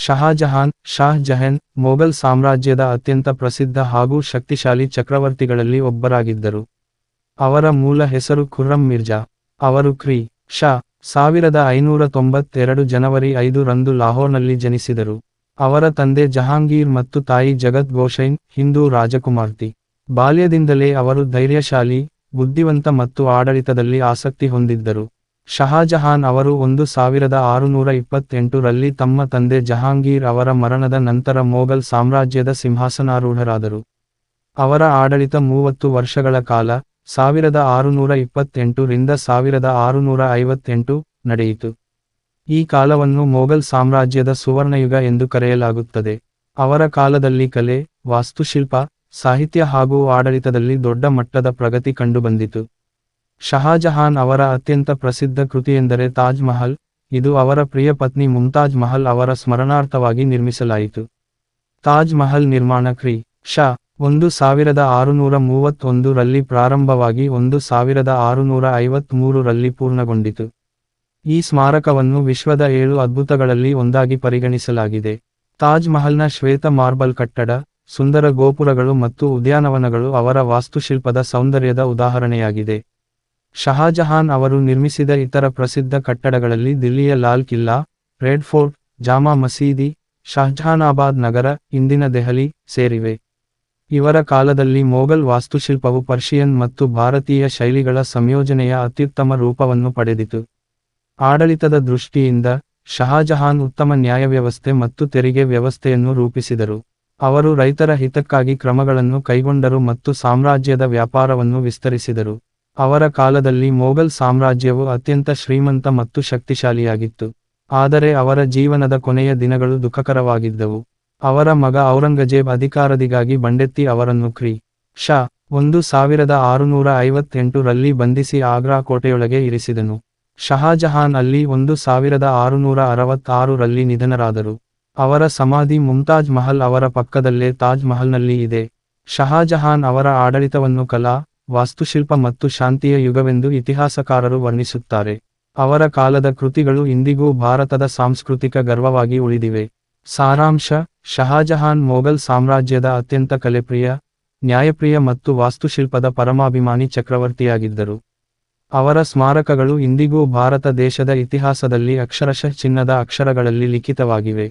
ಶಾಹ್ ಜಹನ್ ಮೊಘಲ್ ಸಾಮ್ರಾಜ್ಯದ ಅತ್ಯಂತ ಪ್ರಸಿದ್ಧ ಹಾಗೂ ಶಕ್ತಿಶಾಲಿ ಚಕ್ರವರ್ತಿಗಳಲ್ಲಿ ಒಬ್ಬರಾಗಿದ್ದರು. ಅವರ ಮೂಲ ಹೆಸರು ಖುರ್ರಂ ಮಿರ್ಜಾ. ಅವರು ಕ್ರಿ. ಶ. 1592 ಜನವರಿ 5 ರಂದು ಲಾಹೋರ್ನಲ್ಲಿ ಜನಿಸಿದರು. ಅವರ ತಂದೆ ಜಹಾಂಗೀರ್ ಮತ್ತು ತಾಯಿ ಜಗತ್ ಗೋಸೈನ್ ಹಿಂದೂ ರಾಜಕುಮಾರ್ತಿ. ಬಾಲ್ಯದಿಂದಲೇ ಅವರು ಧೈರ್ಯಶಾಲಿ, ಬುದ್ಧಿವಂತ ಮತ್ತು ಆಡಳಿತದಲ್ಲಿ ಆಸಕ್ತಿ ಹೊಂದಿದ್ದರು. ಶಹಾಜಹಾನ್ ಅವರು 1628 ರಲ್ಲಿ ತಮ್ಮ ತಂದೆ ಜಹಾಂಗೀರ್ ಅವರ ಮರಣದ ನಂತರ ಮೊಘಲ್ ಸಾಮ್ರಾಜ್ಯದ ಸಿಂಹಾಸನಾರೂಢರಾದರು. ಅವರ ಆಡಳಿತ 30 ವರ್ಷಗಳ ಕಾಲ 1628 ರಿಂದ 1658 ನಡೆಯಿತು. ಈ ಕಾಲವನ್ನು ಮೊಘಲ್ ಸಾಮ್ರಾಜ್ಯದ ಸುವರ್ಣಯುಗ ಎಂದು ಕರೆಯಲಾಗುತ್ತದೆ. ಅವರ ಕಾಲದಲ್ಲಿ ಕಲೆ, ವಾಸ್ತುಶಿಲ್ಪ, ಸಾಹಿತ್ಯ ಹಾಗೂ ಆಡಳಿತದಲ್ಲಿ ದೊಡ್ಡ ಮಟ್ಟದ ಪ್ರಗತಿ ಕಂಡುಬಂದಿತು. ಶಹಾಜಹಾನ್ ಅವರ ಅತ್ಯಂತ ಪ್ರಸಿದ್ಧ ಕೃತಿಯೆಂದರೆ ತಾಜ್ ಮಹಲ್. ಇದು ಅವರ ಪ್ರಿಯ ಪತ್ನಿ ಮುಮ್ತಾಜ್ ಮಹಲ್ ಅವರ ಸ್ಮರಣಾರ್ಥವಾಗಿ ನಿರ್ಮಿಸಲಾಯಿತು. ತಾಜ್ ಮಹಲ್ ನಿರ್ಮಾಣ ಕ್ರಿ. ಶ. 1631 ರಲ್ಲಿ ಪ್ರಾರಂಭವಾಗಿ 1653 ರಲ್ಲಿ ಪೂರ್ಣಗೊಂಡಿತು. ಈ ಸ್ಮಾರಕವನ್ನು ವಿಶ್ವದ 7 ಅದ್ಭುತಗಳಲ್ಲಿ ಒಂದಾಗಿ ಪರಿಗಣಿಸಲಾಗಿದೆ. ತಾಜ್ ಮಹಲ್ನ ಶ್ವೇತ ಮಾರ್ಬಲ್ ಕಟ್ಟಡ, ಸುಂದರ ಗೋಪುರಗಳು ಮತ್ತು ಉದ್ಯಾನವನಗಳು ಅವರ ವಾಸ್ತುಶಿಲ್ಪದ ಸೌಂದರ್ಯದ ಉದಾಹರಣೆಯಾಗಿದೆ. ಶಹಾಜಹಾನ್ ಅವರು ನಿರ್ಮಿಸಿದ ಇತರ ಪ್ರಸಿದ್ಧ ಕಟ್ಟಡಗಳಲ್ಲಿ ದಿಲ್ಲಿಯ ಲಾಲ್ ಕಿಲ್ಲಾ, ರೆಡ್ ಫೋರ್ಟ್, ಜಾಮಾ ಮಸೀದಿ, ಶಹಜಹಾನಾಬಾದ್ ನಗರ, ಇಂದಿನ ದೆಹಲಿ ಸೇರಿವೆ. ಇವರ ಕಾಲದಲ್ಲಿ ಮೊಘಲ್ ವಾಸ್ತುಶಿಲ್ಪವು ಪರ್ಷಿಯನ್ ಮತ್ತು ಭಾರತೀಯ ಶೈಲಿಗಳ ಸಂಯೋಜನೆಯ ಅತ್ಯುತ್ತಮ ರೂಪವನ್ನು ಪಡೆದಿತು. ಆಡಳಿತದ ದೃಷ್ಟಿಯಿಂದ, ಶಹಾಜಹಾನ್ ಉತ್ತಮ ನ್ಯಾಯವ್ಯವಸ್ಥೆ ಮತ್ತು ತೆರಿಗೆ ವ್ಯವಸ್ಥೆಯನ್ನು ರೂಪಿಸಿದರು. ಅವರು ರೈತರ ಹಿತಕ್ಕಾಗಿ ಕ್ರಮಗಳನ್ನು ಕೈಗೊಂಡರು ಮತ್ತು ಸಾಮ್ರಾಜ್ಯದ ವ್ಯಾಪಾರವನ್ನು ವಿಸ್ತರಿಸಿದರು. ಅವರ ಕಾಲದಲ್ಲಿ ಮೊಘಲ್ ಸಾಮ್ರಾಜ್ಯವು ಅತ್ಯಂತ ಶ್ರೀಮಂತ ಮತ್ತು ಶಕ್ತಿಶಾಲಿಯಾಗಿತ್ತು. ಆದರೆ ಅವರ ಜೀವನದ ಕೊನೆಯ ದಿನಗಳು ದುಃಖಕರವಾಗಿದ್ದವು. ಅವರ ಮಗ ಔರಂಗಜೇಬ್ ಅಧಿಕಾರದಿಗಾಗಿ ಬಂಡೆತ್ತಿ ಅವರನ್ನು ಕ್ರಿ. ಶ. 1658 ರಲ್ಲಿ ಬಂಧಿಸಿ ಆಗ್ರಾ ಕೋಟೆಯೊಳಗೆ ಇರಿಸಿದನು. ಶಹಾಜಹಾನ್ ಅಲ್ಲಿ 1666 ರಲ್ಲಿ ನಿಧನರಾದರು. ಅವರ ಸಮಾಧಿ ಮುಮ್ತಾಜ್ ಮಹಲ್ ಅವರ ಪಕ್ಕದಲ್ಲೇ ತಾಜ್ ಮಹಲ್ನಲ್ಲಿ ಇದೆ. ಶಹಾಜಹಾನ್ ಅವರ ಆಡಳಿತವನ್ನು ಕಲಾ, ವಾಸ್ತುಶಿಲ್ಪ ಮತ್ತು ಶಾಂತಿಯ ಯುಗವೆಂದು ಇತಿಹಾಸಕಾರರು ವರ್ಣಿಸುತ್ತಾರೆ. ಅವರ ಕಾಲದ ಕೃತಿಗಳು ಇಂದಿಗೂ ಭಾರತದ ಸಾಂಸ್ಕೃತಿಕ ಗರ್ವವಾಗಿ ಉಳಿದಿವೆ. ಸಾರಾಂಶ: ಶಹಾಜಹಾನ್ ಮೊಘಲ್ ಸಾಮ್ರಾಜ್ಯದ ಅತ್ಯಂತ ಕಲೆಪ್ರಿಯ, ನ್ಯಾಯಪ್ರಿಯ ಮತ್ತು ವಾಸ್ತುಶಿಲ್ಪದ ಪರಮಾಭಿಮಾನಿ ಚಕ್ರವರ್ತಿಯಾಗಿದ್ದರು. ಅವರ ಸ್ಮಾರಕಗಳು ಇಂದಿಗೂ ಭಾರತ ದೇಶದ ಇತಿಹಾಸದಲ್ಲಿ ಅಕ್ಷರಶಃ ಚಿನ್ನದ ಅಕ್ಷರಗಳಲ್ಲಿ ಲಿಖಿತವಾಗಿವೆ.